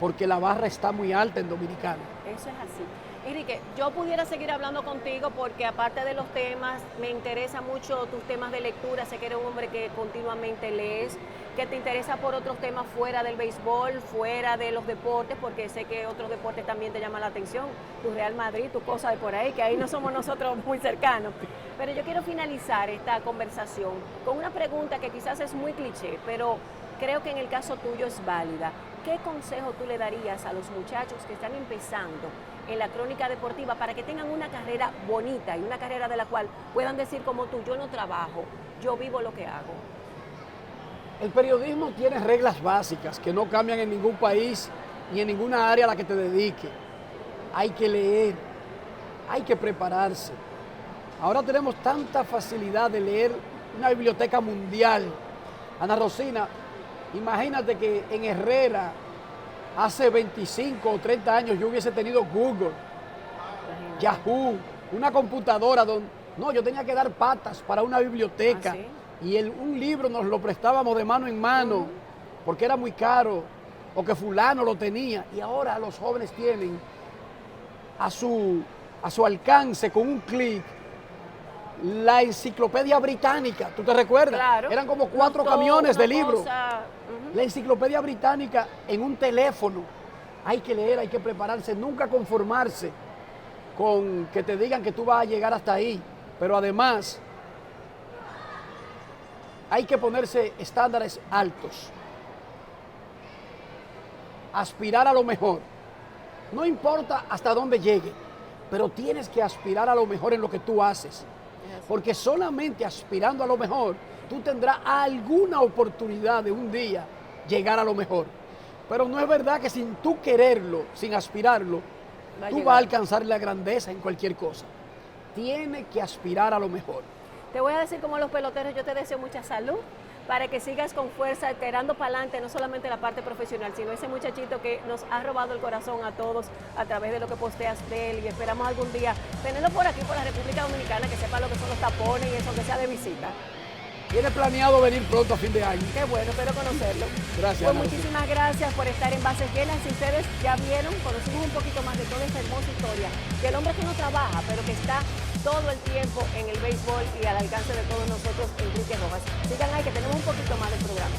porque la barra está muy alta en Dominicana. Eso es así. Enrique, yo pudiera seguir hablando contigo porque aparte de los temas, me interesa mucho tus temas de lectura. Sé que eres un hombre que continuamente lees, que te interesa por otros temas fuera del béisbol, fuera de los deportes, porque sé que otros deportes también te llaman la atención, tu Real Madrid, tu cosa de por ahí, que ahí no somos nosotros muy cercanos. Pero yo quiero finalizar esta conversación con una pregunta que quizás es muy cliché, pero creo que en el caso tuyo es válida. ¿Qué consejo tú le darías a los muchachos que están empezando en la crónica deportiva para que tengan una carrera bonita y una carrera de la cual puedan decir como tú, yo no trabajo, yo vivo lo que hago? El periodismo tiene reglas básicas que no cambian en ningún país ni en ninguna área a la que te dedique. Hay que leer, hay que prepararse. Ahora tenemos tanta facilidad de leer una biblioteca mundial. Ana Rosina, imagínate que en Herrera hace 25 o 30 años yo hubiese tenido Google, Yahoo, una computadora donde... No, yo tenía que dar patas para una biblioteca. ¿Ah, sí? Y un libro nos lo prestábamos de mano en mano porque era muy caro o que fulano lo tenía. Y ahora los jóvenes tienen a su alcance con un clic la enciclopedia británica. ¿Tú te recuerdas? Claro. Eran como 4 Todo, camiones de una libros. cosa, La enciclopedia británica en un teléfono. Hay que leer, hay que prepararse, nunca conformarse con que te digan que tú vas a llegar hasta ahí. Pero además hay que ponerse estándares altos. Aspirar a lo mejor. No importa hasta dónde llegue, pero tienes que aspirar a lo mejor en lo que tú haces. Porque solamente aspirando a lo mejor, tú tendrás alguna oportunidad de un día llegar a lo mejor. Pero no es verdad que sin tú quererlo, sin aspirarlo, tú vas a alcanzar la grandeza en cualquier cosa. Tienes que aspirar a lo mejor. Te voy a decir como los peloteros, yo te deseo mucha salud para que sigas con fuerza, tirando para adelante, no solamente la parte profesional, sino ese muchachito que nos ha robado el corazón a todos a través de lo que posteas de él, y esperamos algún día tenerlo por aquí, por la República Dominicana, que sepa lo que son los tapones y eso, que sea de visita. Tiene planeado venir pronto a fin de año. Qué bueno, espero conocerlo. Gracias. Pues muchísimas gracias por estar en Bases Llenas. Si ustedes ya vieron, conocimos un poquito más de toda esta hermosa historia del hombre que no trabaja, pero que está todo el tiempo en el béisbol y al alcance de todos nosotros, Enrique Rojas. Sigan ahí que tenemos un poquito más del programa.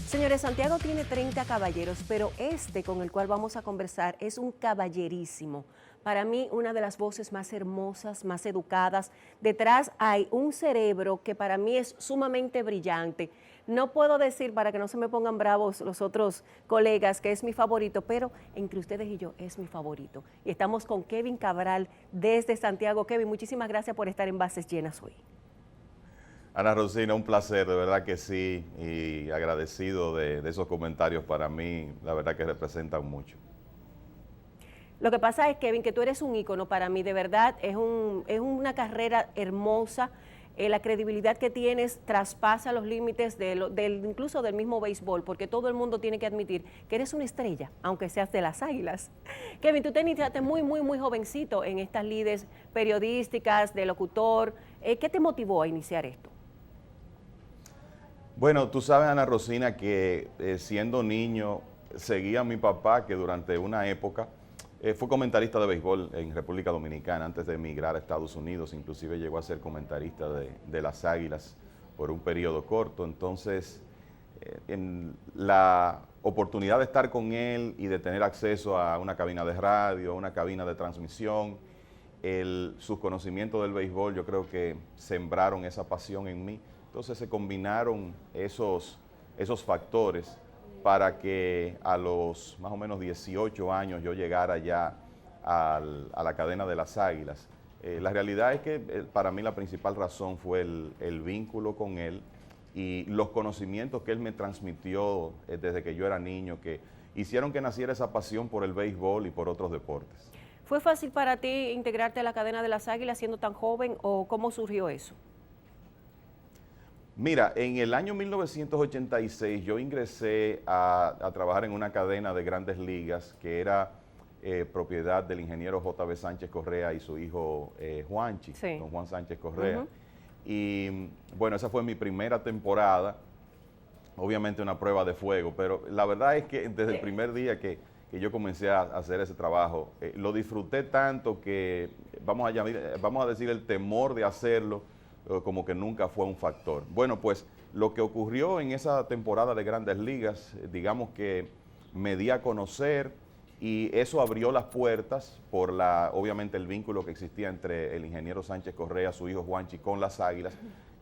Señores, Santiago tiene 30 caballeros, pero este con el cual vamos a conversar es un caballerísimo. Para mí, una de las voces más hermosas, más educadas. Detrás hay un cerebro que para mí es sumamente brillante. No puedo decir, para que no se me pongan bravos los otros colegas, que es mi favorito, pero entre ustedes y yo es mi favorito. Y estamos con Kevin Cabral desde Santiago. Kevin, muchísimas gracias por estar en Bases Llenas hoy. Ana Rosina, un placer, de verdad que sí, y agradecido de esos comentarios. Para mí, la verdad que representan mucho. Lo que pasa es, Kevin, que tú eres un ícono para mí, de verdad, es una carrera hermosa. La credibilidad que tienes traspasa los límites incluso del mismo béisbol, porque todo el mundo tiene que admitir que eres una estrella, aunque seas de las Águilas. Kevin, tú te iniciaste muy jovencito en estas lides periodísticas, de locutor. ¿Qué te motivó a iniciar esto? Bueno, tú sabes, Ana Rosina, que siendo niño seguía a mi papá, que durante una época fue comentarista de béisbol en República Dominicana antes de emigrar a Estados Unidos. Inclusive llegó a ser comentarista de las Águilas por un periodo corto. Entonces, en la oportunidad de estar con él y de tener acceso a una cabina de radio, a una cabina de transmisión, sus conocimientos del béisbol, yo creo que sembraron esa pasión en mí. Entonces se combinaron esos factores para que a los más o menos 18 años yo llegara ya a la cadena de las Águilas. La realidad es que para mí la principal razón fue el vínculo con él y los conocimientos que él me transmitió desde que yo era niño, que hicieron que naciera esa pasión por el béisbol y por otros deportes. ¿Fue fácil para ti integrarte a la cadena de las Águilas siendo tan joven o cómo surgió eso? Mira, en el año 1986 yo ingresé a trabajar en una cadena de Grandes Ligas que era propiedad del ingeniero J.B. Sánchez Correa y su hijo Juanchi, sí, don Juan Sánchez Correa. Y bueno, esa fue mi primera temporada, obviamente una prueba de fuego, pero la verdad es que desde el primer día que que yo comencé a hacer ese trabajo. Lo disfruté tanto que, vamos a decir, el temor de hacerlo como que nunca fue un factor. Bueno, pues lo que ocurrió en esa temporada de Grandes Ligas, digamos que me di a conocer y eso abrió las puertas por obviamente el vínculo que existía entre el ingeniero Sánchez Correa, su hijo Juanchi, con las Águilas,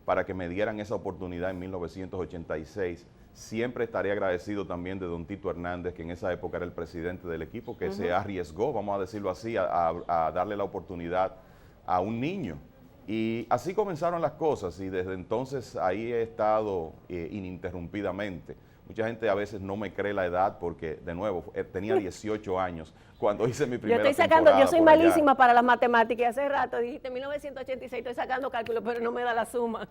para que me dieran esa oportunidad en 1986. Siempre estaré agradecido también de don Tito Hernández, que en esa época era el presidente del equipo, que se arriesgó, vamos a decirlo así, a darle la oportunidad a un niño. Y así comenzaron las cosas y desde entonces ahí he estado ininterrumpidamente. Mucha gente a veces no me cree la edad porque, de nuevo, tenía 18 años cuando hice mi primera temporada. Yo soy malísima para las matemáticas y hace rato dijiste 1986, estoy sacando cálculos, pero no me da la suma.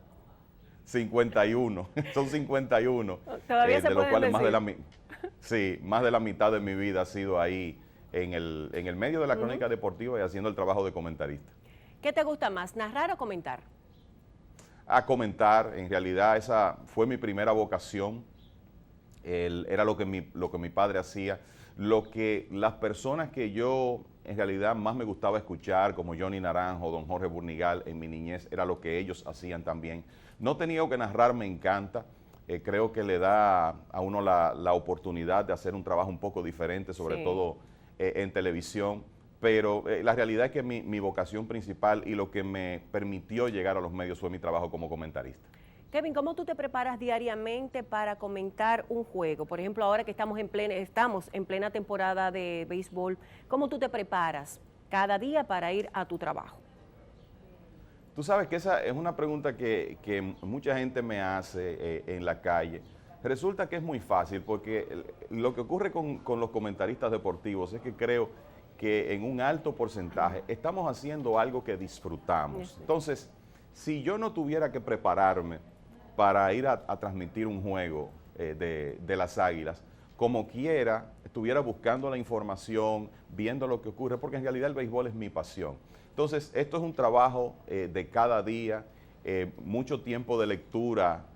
51, son 51, Todavía se de los cuales decir. más de la mitad de mi vida ha sido ahí en el medio de la crónica deportiva y haciendo el trabajo de comentarista. ¿Qué te gusta más, narrar o comentar? A comentar, en realidad esa fue mi primera vocación, era lo que mi padre hacía, lo que las personas que yo en realidad más me gustaba escuchar, como Johnny Naranjo, don Jorge Burnigal, en mi niñez, era lo que ellos hacían también. No tenía que narrar, me encanta, creo que le da a uno la oportunidad de hacer un trabajo un poco diferente, sobre todo en televisión, pero la realidad es que mi vocación principal y lo que me permitió llegar a los medios fue mi trabajo como comentarista. Kevin, ¿cómo tú te preparas diariamente para comentar un juego? Por ejemplo, ahora que estamos en plena temporada de béisbol, ¿cómo tú te preparas cada día para ir a tu trabajo? Tú sabes que esa es una pregunta que mucha gente me hace en la calle. Resulta que es muy fácil porque lo que ocurre con los comentaristas deportivos es que creo que en un alto porcentaje estamos haciendo algo que disfrutamos. Entonces, si yo no tuviera que prepararme para ir a transmitir un juego de las Águilas, como quiera, estuviera buscando la información, viendo lo que ocurre, porque en realidad el béisbol es mi pasión. Entonces, esto es un trabajo de cada día, mucho tiempo de lectura,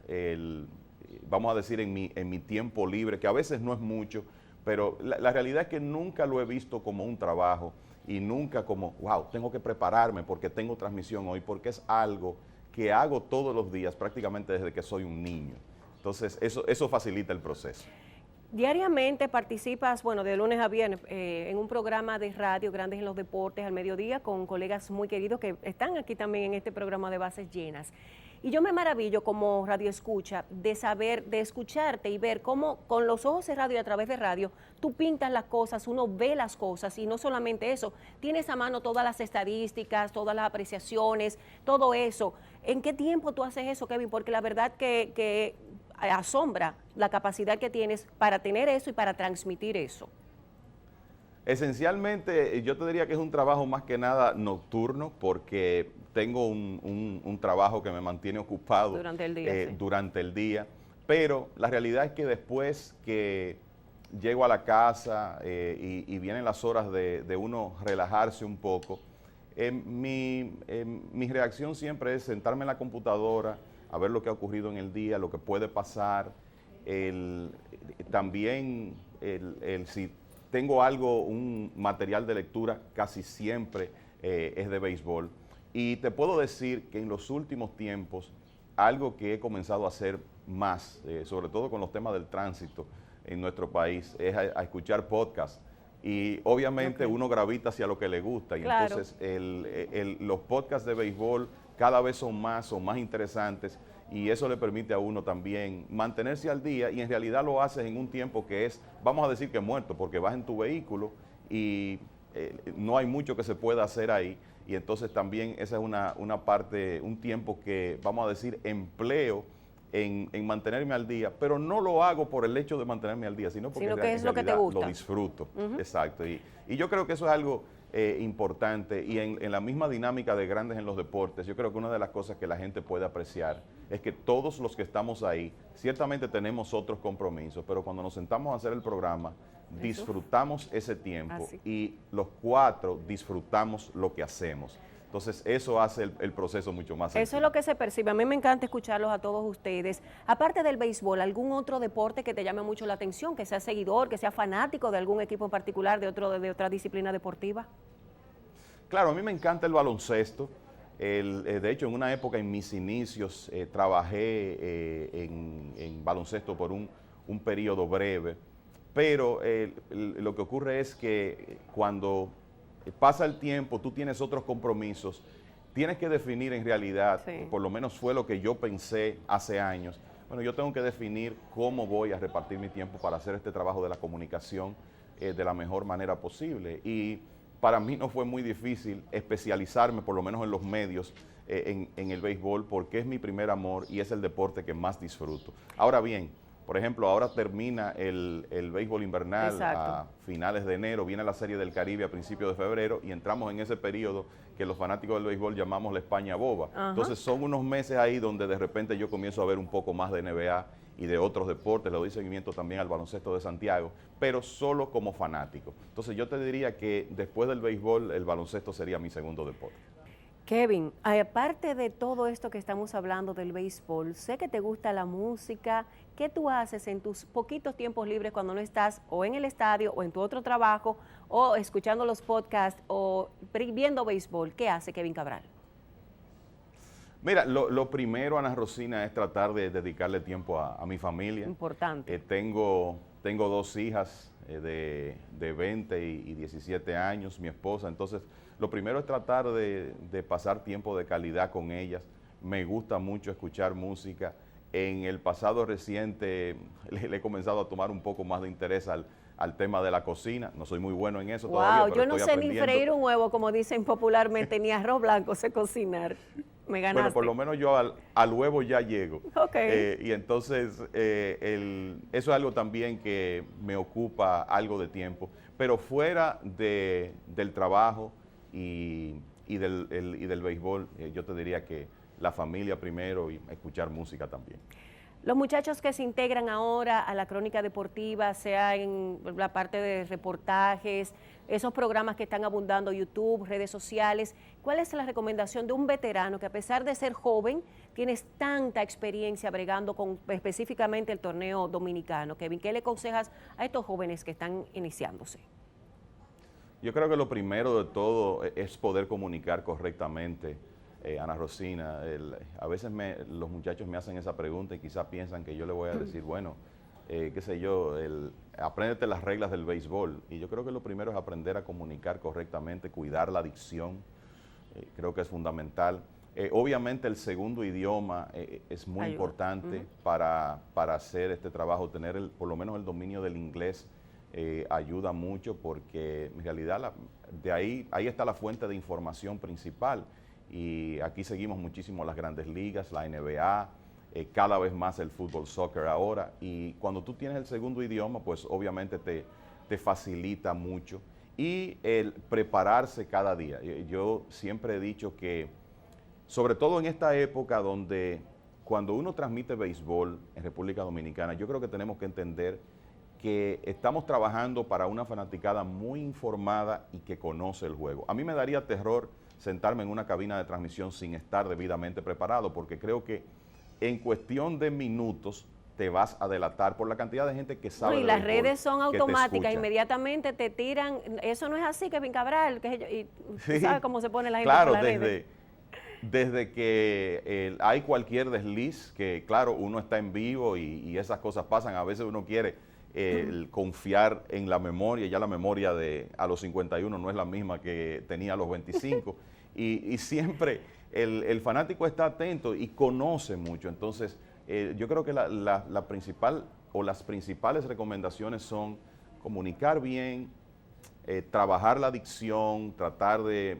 vamos a decir en mi tiempo libre, que a veces no es mucho, pero la realidad es que nunca lo he visto como un trabajo y nunca como, wow, tengo que prepararme porque tengo transmisión hoy, porque es algo que hago todos los días prácticamente desde que soy un niño. Entonces, eso facilita el proceso. Diariamente participas, bueno, de lunes a viernes, en un programa de radio, Grandes en los Deportes, al mediodía, con colegas muy queridos que están aquí también en este programa de Bases Llenas. Y yo me maravillo como radioescucha de escucharte y ver cómo con los ojos cerrados y a través de radio, tú pintas las cosas, uno ve las cosas y no solamente eso, tienes a mano todas las estadísticas, todas las apreciaciones, todo eso. ¿En qué tiempo tú haces eso, Kevin? Porque la verdad que asombra la capacidad que tienes para tener eso y para transmitir eso. Esencialmente, yo te diría que es un trabajo más que nada nocturno, porque tengo un trabajo que me mantiene ocupado durante el día, durante el día, pero la realidad es que después que llego a la casa y vienen las horas de uno relajarse un poco, mi reacción siempre es sentarme en la computadora, a ver lo que ha ocurrido en el día, lo que puede pasar, también si tengo un material de lectura, casi siempre es de béisbol. Y te puedo decir que en los últimos tiempos, algo que he comenzado a hacer más, sobre todo con los temas del tránsito en nuestro país, es a escuchar podcasts. Y obviamente uno gravita hacia lo que le gusta. Y entonces los podcasts de béisbol cada vez son más interesantes. Y eso le permite a uno también mantenerse al día, y en realidad lo haces en un tiempo que es, vamos a decir que muerto, porque vas en tu vehículo y no hay mucho que se pueda hacer ahí, y entonces también esa es una parte, un tiempo que, vamos a decir, empleo en mantenerme al día, pero no lo hago por el hecho de mantenerme al día, sino porque en realidad lo disfruto. Exacto, y yo creo que eso es algo importante, y en la misma dinámica de Grandes en los Deportes, yo creo que una de las cosas que la gente puede apreciar es que todos los que estamos ahí, ciertamente tenemos otros compromisos, pero cuando nos sentamos a hacer el programa, disfrutamos ese tiempo y los cuatro disfrutamos lo que hacemos. Entonces eso hace el proceso mucho más sencillo. Eso es lo que se percibe. A mí me encanta escucharlos a todos ustedes. Aparte del béisbol, ¿algún otro deporte que te llame mucho la atención, que sea seguidor, que sea fanático de algún equipo en particular, de otra disciplina deportiva? Claro, a mí me encanta el baloncesto. De hecho, en una época, en mis inicios, trabajé en baloncesto por un periodo breve, pero lo que ocurre es que cuando pasa el tiempo, tú tienes otros compromisos, tienes que definir en realidad, Sí. por lo menos fue lo que yo pensé hace años, bueno, yo tengo que definir cómo voy a repartir mi tiempo para hacer este trabajo de la comunicación de la mejor manera posible. Y para mí no fue muy difícil especializarme, por lo menos en los medios, en el béisbol, porque es mi primer amor y es el deporte que más disfruto. Ahora bien, por ejemplo, ahora termina el béisbol invernal a finales de enero, viene la Serie del Caribe a principios de febrero y entramos en ese periodo que los fanáticos del béisbol llamamos la España boba. Ajá. Entonces son unos meses ahí donde de repente yo comienzo a ver un poco más de NBA y de otros deportes, le doy seguimiento también al baloncesto de Santiago, pero solo como fanático. Entonces yo te diría que después del béisbol, el baloncesto sería mi segundo deporte. Kevin, aparte de todo esto que estamos hablando del béisbol, sé que te gusta la música. ¿Qué tú haces en tus poquitos tiempos libres cuando no estás o en el estadio o en tu otro trabajo o escuchando los podcasts o viendo béisbol? ¿Qué hace Kevin Cabral? Mira, lo primero, Ana Rosina, es tratar de dedicarle tiempo a mi familia. Importante. Tengo 2 hijas de 20 y 17 años, mi esposa, entonces lo primero es tratar de pasar tiempo de calidad con ellas. Me gusta mucho escuchar música. En el pasado reciente le he comenzado a tomar un poco más de interés al tema de la cocina. No soy muy bueno en eso todavía, pero Yo no estoy sé aprendiendo. ni freír un huevo, como dicen popularmente, ni arroz blanco sé cocinar. Me ganaste. Bueno, por lo menos yo al huevo ya llego. Ok. Y entonces eso es algo también que me ocupa algo de tiempo. Pero fuera del trabajo y del béisbol, yo te diría que la familia primero y escuchar música también. Los muchachos que se integran ahora a la crónica deportiva, sea en la parte de reportajes, esos programas que están abundando, YouTube, redes sociales, ¿cuál es la recomendación de un veterano que a pesar de ser joven, tienes tanta experiencia bregando con específicamente el torneo dominicano? Kevin, ¿qué le aconsejas a estos jóvenes que están iniciándose? Yo creo que lo primero de todo es poder comunicar correctamente. Ana Rosina, a veces los muchachos me hacen esa pregunta y quizás piensan que yo le voy a decir, bueno, qué sé yo, apréndete las reglas del béisbol. Y yo creo que lo primero es aprender a comunicar correctamente, cuidar la dicción, creo que es fundamental. Obviamente el segundo idioma es muy importante para hacer este trabajo, tener por lo menos el dominio del inglés ayuda mucho porque en realidad ahí está la fuente de información principal. Y aquí seguimos muchísimo las grandes ligas, la NBA, cada vez más el fútbol, soccer ahora. Y cuando tú tienes el segundo idioma, pues obviamente te facilita mucho. Y el prepararse cada día. Yo siempre he dicho que, sobre todo en esta época donde cuando uno transmite béisbol en República Dominicana, yo creo que tenemos que entender que estamos trabajando para una fanaticada muy informada y que conoce el juego. A mí me daría terror sentarme en una cabina de transmisión sin estar debidamente preparado, porque creo que en cuestión de minutos te vas a delatar por la cantidad de gente que sabe. Y las redes son automáticas, inmediatamente te tiran. Eso no es así, Kevin Cabral, y sí, ¿sabes cómo se pone la gente claro, por las redes? Desde que hay cualquier desliz, que claro, uno está en vivo y esas cosas pasan, a veces uno quiere confiar en la memoria, ya la memoria a los 51 no es la misma que tenía a los 25, y siempre el fanático está atento y conoce mucho. Entonces yo creo que la principal o las principales recomendaciones son comunicar bien, trabajar la dicción, tratar de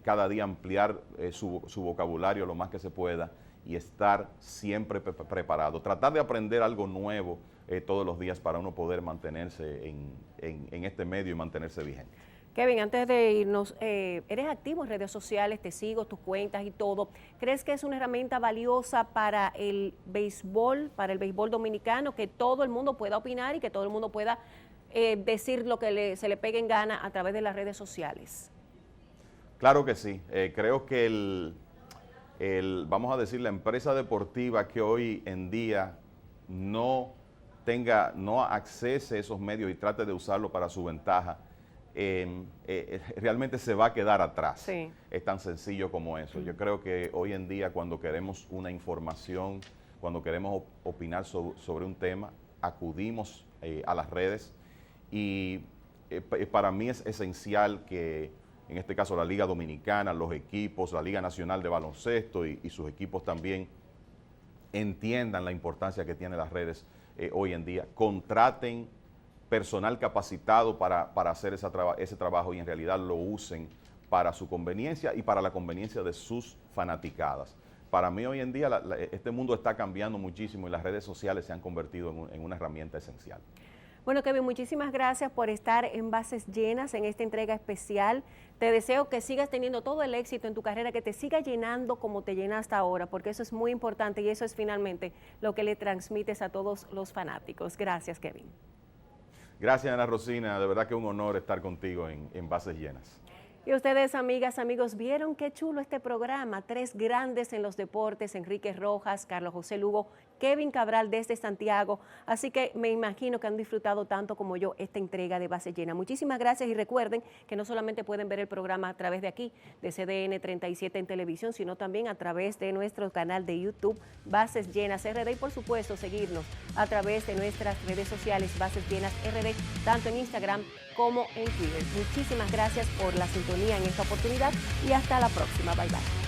cada día ampliar su vocabulario lo más que se pueda y estar siempre preparado, tratar de aprender algo nuevo todos los días para uno poder mantenerse en este medio y mantenerse vigente. Kevin, antes de irnos, eres activo en redes sociales, te sigo, tus cuentas y todo. ¿Crees que es una herramienta valiosa para el béisbol dominicano, que todo el mundo pueda opinar y que todo el mundo pueda decir lo que se le pegue en gana a través de las redes sociales? Claro que sí. Creo que vamos a decir, la empresa deportiva que hoy en día no accese esos medios y trate de usarlo para su ventaja, realmente se va a quedar atrás. Sí. Es tan sencillo como eso. Yo creo que hoy en día, cuando queremos una información, cuando queremos opinar sobre un tema, acudimos a las redes, y para mí es esencial que, en este caso, la Liga Dominicana, los equipos, la Liga Nacional de Baloncesto y sus equipos también entiendan la importancia que tienen las redes hoy en día, contraten personal capacitado para hacer ese trabajo y en realidad lo usen para su conveniencia y para la conveniencia de sus fanaticadas. Para mí hoy en día este mundo está cambiando muchísimo y las redes sociales se han convertido en una herramienta esencial. Bueno, Kevin, muchísimas gracias por estar en Bases Llenas en esta entrega especial. Te deseo que sigas teniendo todo el éxito en tu carrera, que te siga llenando como te llena hasta ahora, porque eso es muy importante y eso es finalmente lo que le transmites a todos los fanáticos. Gracias, Kevin. Gracias, Ana Rosina. De verdad que es un honor estar contigo en Bases Llenas. Y ustedes, amigas, amigos, ¿vieron qué chulo este programa? 3 grandes en los deportes: Enrique Rojas, Carlos José Lugo, Kevin Cabral desde Santiago. Así que me imagino que han disfrutado tanto como yo esta entrega de Base Llena. Muchísimas gracias y recuerden que no solamente pueden ver el programa a través de aquí, de CDN 37 en televisión, sino también a través de nuestro canal de YouTube, Bases Llenas RD, y por supuesto seguirnos a través de nuestras redes sociales, Bases Llenas RD, tanto en Instagram como en Twitter. Muchísimas gracias por la sintonía en esta oportunidad y hasta la próxima. Bye bye.